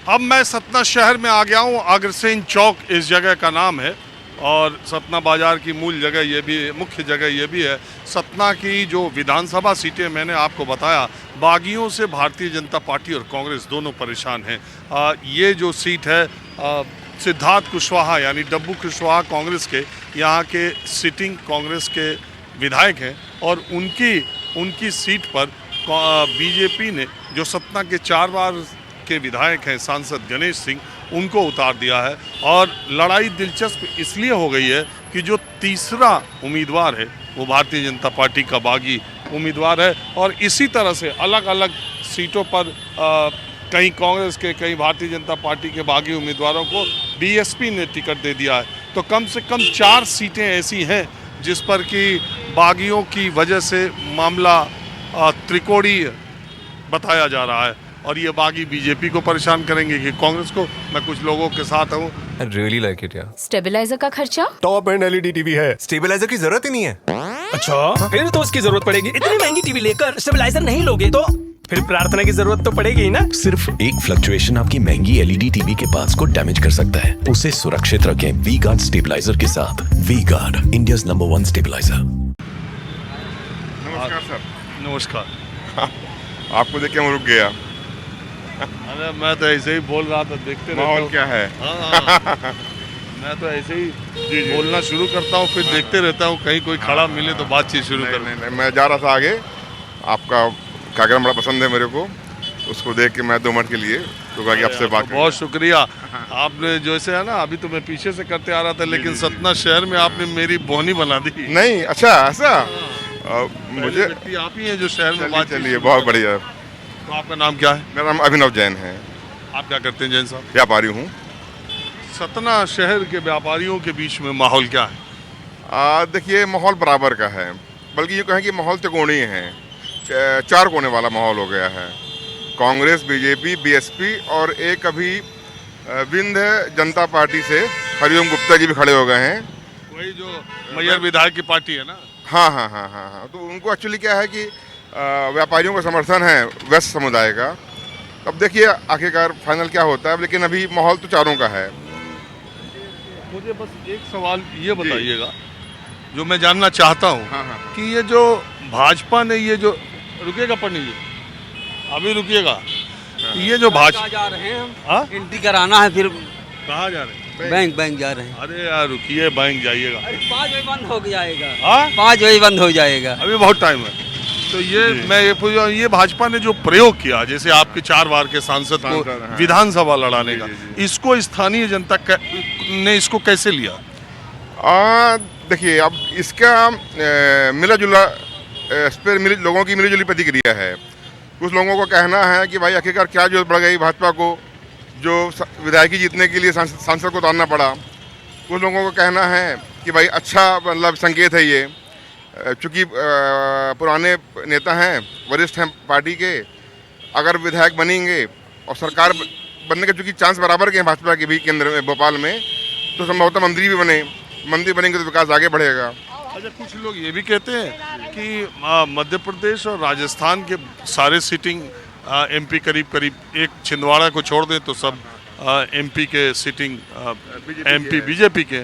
अब मैं सतना शहर में आ गया हूँ। अग्रसेन चौक इस जगह का नाम है और सतना बाजार की मूल जगह ये भी, मुख्य जगह ये भी है। सतना की जो विधानसभा सीटें मैंने आपको बताया, बागियों से भारतीय जनता पार्टी और कांग्रेस दोनों परेशान हैं। ये जो सीट है सिद्धार्थ कुशवाहा यानी डब्बू कुशवाहा कांग्रेस के यहाँ के सिटिंग कांग्रेस के विधायक हैं और उनकी सीट पर बीजेपी ने जो सतना के 4 बार के विधायक हैं सांसद गणेश सिंह, उनको उतार दिया है। और लड़ाई दिलचस्प इसलिए हो गई है कि जो तीसरा उम्मीदवार है वो भारतीय जनता पार्टी का बागी उम्मीदवार है और इसी तरह से अलग अलग सीटों पर कहीं कांग्रेस के, कहीं भारतीय जनता पार्टी के बागी उम्मीदवारों को बीएसपी ने टिकट दे दिया है। तो कम से कम 4 सीटें ऐसी हैं जिस पर कि बागियों की वजह से मामला त्रिकोणीय बताया जा रहा है और ये बागी बीजेपी को परेशान करेंगे कि कांग्रेस को। मैं कुछ लोगों के साथ हूँ। I really like it, यार। स्टेबलाइजर का खर्चा? टॉप एंड एलईडी टीवी है, स्टेबलाइजर की जरूरत ही नहीं है। अच्छा, फिर तो उसकी जरूरत पड़ेगी। इतनी महंगी टीवी लेकर स्टेबलाइजर नहीं लोगे तो फिर प्रार्थना की जरूरत तो पड़ेगी ही ना। सिर्फ एक फ्लक्चुएशन आपकी महंगी एलईडी टीवी के पार्ट्स को डैमेज कर सकता है। उसे सुरक्षित रखें वी गार्ड स्टेबलाइजर के साथ। V guard, India's number 1 stabiliser. नमस्कार सर। नमस्कार। आपको देख के मैं रुक गया। अरे मैं तो ऐसे ही बोल रहा था, देखते रहता माहौल हूँ। क्या है? हाँ। मैं तो ऐसे ही बोलना शुरू करता हूँ, फिर देखते रहता हूँ कहीं कोई खड़ा मिले तो बातचीत शुरू कर। नहीं, मैं जा रहा था आगे। आपका कार्यक्रम बड़ा पसंद है मेरे को, उसको देख के मैं 2 मिनट के लिए रुका कि आपसे बात। बहुत शुक्रिया। आपने जैसे है ना, अभी तो मैं पीछे से करते आ रहा था लेकिन सतना शहर में आपने मेरी बोहनी बना दी। नहीं, अच्छा ऐसा मुझे व्यक्ति आप ही हैं जो शहर में बात। चलिए, बहुत बढ़िया। तो आपका नाम क्या है? मेरा नाम अभिनव जैन है। आप क्या करते हैं जैन साहब? व्यापारी हूँ। सतना शहर के व्यापारियों के बीच में माहौल क्या है? देखिए, माहौल बराबर का है, बल्कि ये कहें कि माहौल त्रिकोणीय है। 4 कोने वाला माहौल हो गया है। कांग्रेस, बीजेपी, बीएसपी और एक अभी विंध्य जनता पार्टी से हरिओम गुप्ता जी भी खड़े हो गए हैं। वही जो मैयर विधायक की पार्टी है ना। हाँ। तो उनको एक्चुअली क्या है कि व्यापारियों का समर्थन है वेस्ट समुदाय का। अब देखिए आखिरकार फाइनल क्या होता है, लेकिन अभी माहौल तो चारों का है। मुझे बस एक सवाल ये बताइएगा जो मैं जानना चाहता हूँ। हाँ। कि ये जो भाजपा ने ये जो, रुकिएगा पंडित जी, अभी रुकिएगा। ये जो भाजपा जा रहे हैं हम, हाँ? एंट्री कराना है, फिर कहाँ जा रहे हैं? बैंक जा रहे हैं। अरे यार रुकिए, बैंक जाइएगा। 5 बजे बंद हो जाएगा। हाँ? 5 बजे बंद हो जाएगा। अभी बहुत टाइम है। तो ये मैं ये पूछ रहा हूँ, ये भाजपा ने जो प्रयोग किया, जैसे आपके 4 बार के सांसद को हाँ। विधानसभा लड़ाने का, जी। इसको स्थानीय जनता ने इसको कैसे लिया? देखिए, अब इसका मिला जुला लोगों की मिली जुली प्रतिक्रिया है। कुछ लोगों को कहना है कि भाई आखिरकार क्या जरूरत पड़ गई भाजपा को, जो विधायकी जीतने के लिए सांसद को उतारना पड़ा। कुछ लोगों को कहना है कि भाई अच्छा मतलब संकेत है ये, चूँकि पुराने नेता हैं, वरिष्ठ हैं पार्टी के, अगर विधायक बनेंगे और सरकार बनने के चूँकि चांस बराबर के हैं भाजपा के भी केंद्र में, भोपाल में, तो संभवतः मंत्री भी बनेंगे तो विकास आगे बढ़ेगा। अच्छा, कुछ लोग ये भी कहते हैं कि मध्य प्रदेश और राजस्थान के सारे सिटिंग एमपी करीब एक छिंदवाड़ा को छोड़ दें तो सब एमपी के सिटिंग एमपी बीजेपी के।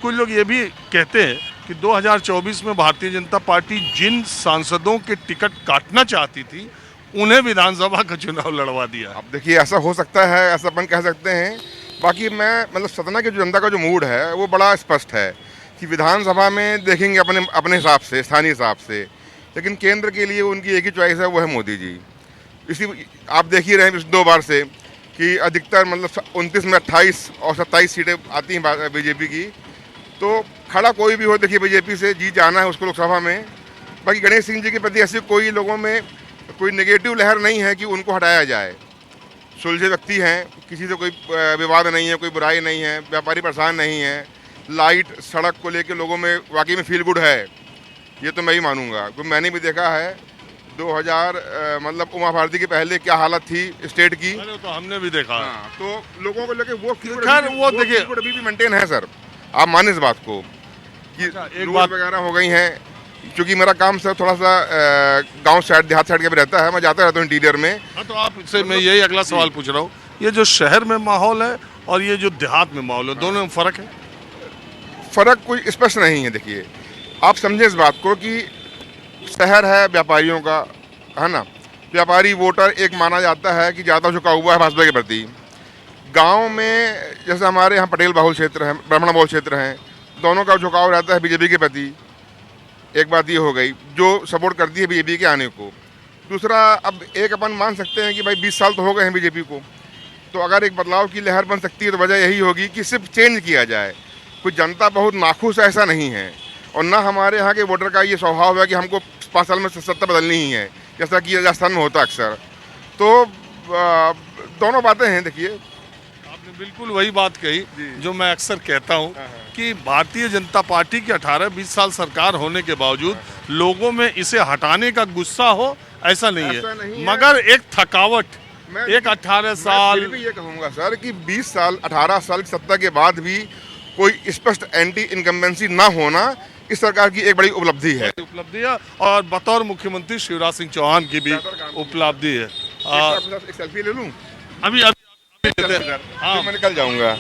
कुछ लोग ये भी कहते हैं कि 2024 में भारतीय जनता पार्टी जिन सांसदों के टिकट काटना चाहती थी उन्हें विधानसभा का चुनाव लड़वा दिया। अब देखिए, ऐसा हो सकता है, ऐसा अपन कह सकते हैं। बाकी मैं मतलब सतना की जो जनता का जो मूड है वो बड़ा स्पष्ट है कि विधानसभा में देखेंगे अपने हिसाब से, स्थानीय हिसाब से, लेकिन केंद्र के लिए उनकी एक ही चॉइस है, वो है मोदी जी। इसी आप देख ही रहे हैं 2 बार से कि अधिकतर मतलब 29 में 28 और 27 सीटें आती हैं बीजेपी की। तो खड़ा कोई भी हो, देखिए बीजेपी से जीत जाना है उसको लोकसभा में। बाकी गणेश सिंह जी के प्रति ऐसी कोई लोगों में कोई नेगेटिव लहर नहीं है कि उनको हटाया जाए। सुलझे व्यक्ति हैं, किसी से कोई विवाद नहीं है, कोई बुराई नहीं है, व्यापारी परेशान नहीं है। लाइट सड़क को लेके लोगों में वाकई में फील गुड है, ये तो मैं ही मानूंगा। क्योंकि मैंने भी देखा है 2000 मतलब उमा भारती के पहले क्या हालत थी स्टेट की। तो हमने भी देखा। हाँ, तो लोगों को लेके वो खैर वो देखिए अभी भी मेंटेन है सर। आप माने इस बात को कि एक रोड बात वगैरह हो गई हैं। क्योंकि मेरा काम सर थोड़ा सा गांव साइड, देहात साइड के भी रहता है, मैं जाता रहता हूँ इंटीरियर में। हाँ, तो आपसे मैं यही अगला सवाल पूछ रहा हूँ ये जो शहर में माहौल है और ये जो देहात में माहौल है, दोनों में फ़र्क है? फ़र्क कोई स्पष्ट नहीं है। देखिए, आप समझें इस बात को कि शहर है व्यापारियों का, है ना। व्यापारी वोटर एक माना जाता है कि ज़्यादा झुका हुआ है भाजपा के प्रति। गांव में जैसे हमारे यहाँ पटेल बहुल क्षेत्र है, ब्राह्मण बहुल क्षेत्र हैं, दोनों का झुकाव रहता है बीजेपी के प्रति। एक बात ये हो गई जो सपोर्ट करती है बीजेपी के आने को। दूसरा, अब एक अपन मान सकते हैं कि भाई 20 साल तो हो गए हैं बीजेपी को, तो अगर एक बदलाव की लहर बन सकती है तो वजह यही होगी कि सिर्फ चेंज किया जाए। कोई जनता बहुत नाखुश है ऐसा नहीं है, और ना हमारे यहाँ के वोटर का ये स्वभाव है कि हमको 5 साल में सत्ता बदलनी ही है, जैसा कि राजस्थान में होता अक्सर। तो दोनों बातें हैं। देखिए, आपने बिल्कुल वही बात कही जो मैं अक्सर कहता हूँ कि भारतीय जनता पार्टी की 18-20 साल सरकार होने के बावजूद लोगों में इसे हटाने का गुस्सा हो, ऐसा नहीं ऐसा नहीं है, है। मगर एक थकावट, मैं एक 18 साल। मैं फिर भी ये कहूँगा सर कि 20 साल 18 साल की सत्ता के बाद भी कोई स्पष्ट एंटी इनकम्बेंसी ना होना इस सरकार की एक बड़ी उपलब्धि है। उपलब्धि है, और बतौर मुख्यमंत्री शिवराज सिंह चौहान की भी उपलब्धि है। एक सेल्फी ले लूँ? अभी लेते हैं। हाँ, मैं निकल जाऊँगा।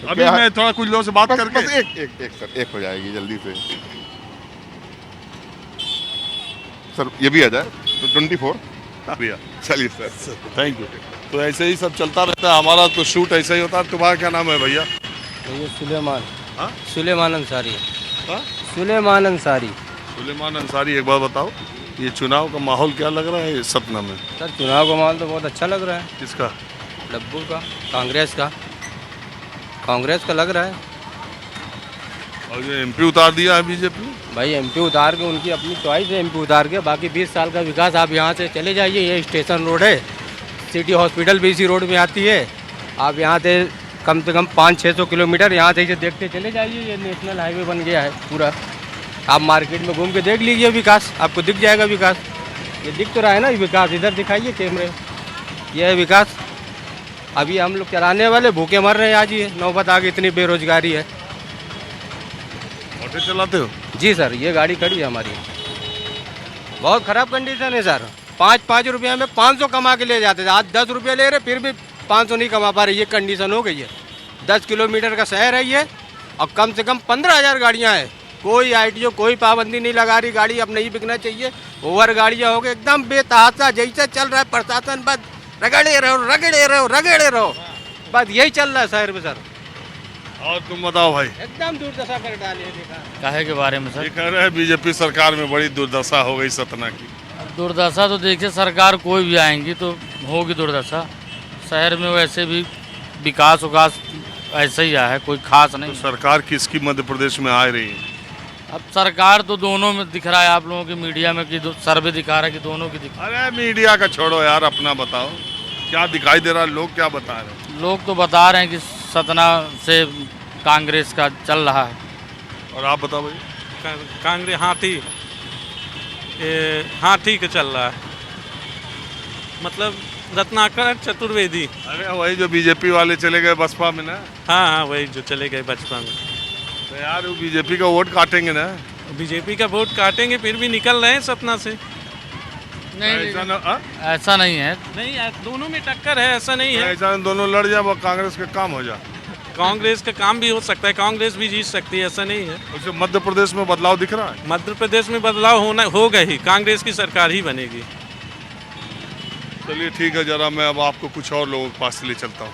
अभी मैं थोड़ा कुछ लोगों से बात बस करके एक सर, एक हो जाएगी जल्दी से। सर ये भी आ जाए तो 24। भैया चलिए सर, थैंक यू। तो ऐसे ही सब चलता रहता है, हमारा तो शूट ऐसा ही होता है। तुम्हारा क्या नाम है भैया? ये सुलेमान, हाँ? सुलेमान अंसारी, हाँ? सुलेमान अंसारी। सुलेमान अंसारी, एक बार बताओ, ये चुनाव का माहौल क्या लग रहा है सतना में? सर चुनाव का माहौल तो बहुत अच्छा लग रहा है। किसका? डब्बू का, कांग्रेस का, कांग्रेस का लग रहा है। और जो एमपी उतार दिया है बीजेपी, भाई एमपी उतार के, उनकी अपनी चॉइस है एमपी उतार के। बाकी 20 साल का विकास आप यहाँ से चले जाइए, ये स्टेशन रोड है, सिटी हॉस्पिटल भी इसी रोड में आती है। आप यहाँ से कम 500-600 किलोमीटर यहाँ से देखते चले जाइए, ये नेशनल हाईवे बन गया है पूरा। आप मार्केट में घूम के देख लीजिए विकास, आपको दिख जाएगा विकास। ये दिख तो रहा है ना विकास, इधर दिखाइए कैमरे, ये है विकास। अभी हम लोग चलाने वाले भूखे मर रहे हैं आज, ये नौबत आ गई, इतनी बेरोजगारी है। ऑटो चलाते हो? जी सर, ये गाड़ी खड़ी है हमारी, बहुत ख़राब कंडीशन है सर। 5-5 रुपये में 500 कमा के ले जाते थे, आज 10 रुपये ले रहे, फिर भी 500 नहीं कमा पा रहे। ये कंडीशन हो गई है। 10 किलोमीटर का शहर है ये, और कम से कम 15,000 गाड़ियाँ हैं। कोई ITO कोई पाबंदी नहीं लगा रही, गाड़ी अब नहीं बिकना चाहिए। ओवर गाड़ियाँ हो गई एकदम बेतहाशा, जैसे चल रहा है प्रशासन, बस रगड़े रहो रगड़े रहो रगड़े रहो, बस यही चल रहा है शहर में सर। और तुम बताओ भाई? एकदम दुर्दशा कर डाली है। देखा काहे के बारे में ये सर? कह रहे हैं बीजेपी सरकार में बड़ी दुर्दशा हो गई सतना की। दुर्दशा तो देखिए, सरकार कोई भी आएंगी तो होगी दुर्दशा। शहर में वैसे भी विकास उकास ऐसे ही है, कोई खास नहीं। तो सरकार किसकी मध्य प्रदेश में आ रही है? अब सरकार तो दोनों में दिख रहा है, आप लोगों की मीडिया में कि सर्वे दिखा रहा है कि दोनों की दिखा। अरे मीडिया का छोड़ो यार, अपना बताओ क्या दिखाई दे रहा है, लोग क्या बता रहे हैं? लोग तो बता रहे हैं कि सतना से कांग्रेस का चल रहा है। और आप बताओ भाई? कांग्रेस हाथी का चल रहा है, मतलब रत्नाकर चतुर्वेदी। अरे वही जो बीजेपी वाले चले गए बसपा में ना। हाँ, वही जो चले गए बचपन में। तो यार वो बीजेपी का वोट काटेंगे ना। बीजेपी का वोट काटेंगे, फिर भी निकल रहे हैं सपना से। ऐसा ना, ऐसा नहीं है। नहीं, दोनों में टक्कर है, ऐसा नहीं है। ऐसा दोनों लड़ जाए, वो कांग्रेस का काम हो जाए। कांग्रेस का काम भी हो सकता है, कांग्रेस भी जीत सकती है, ऐसा नहीं है। उसे मध्य प्रदेश में बदलाव दिख रहा है। मध्य प्रदेश में बदलाव होगा ही, कांग्रेस की सरकार ही बनेगी। चलिए ठीक है, जरा मैं अब आपको कुछ और लोगों के पास ले चलता हूँ।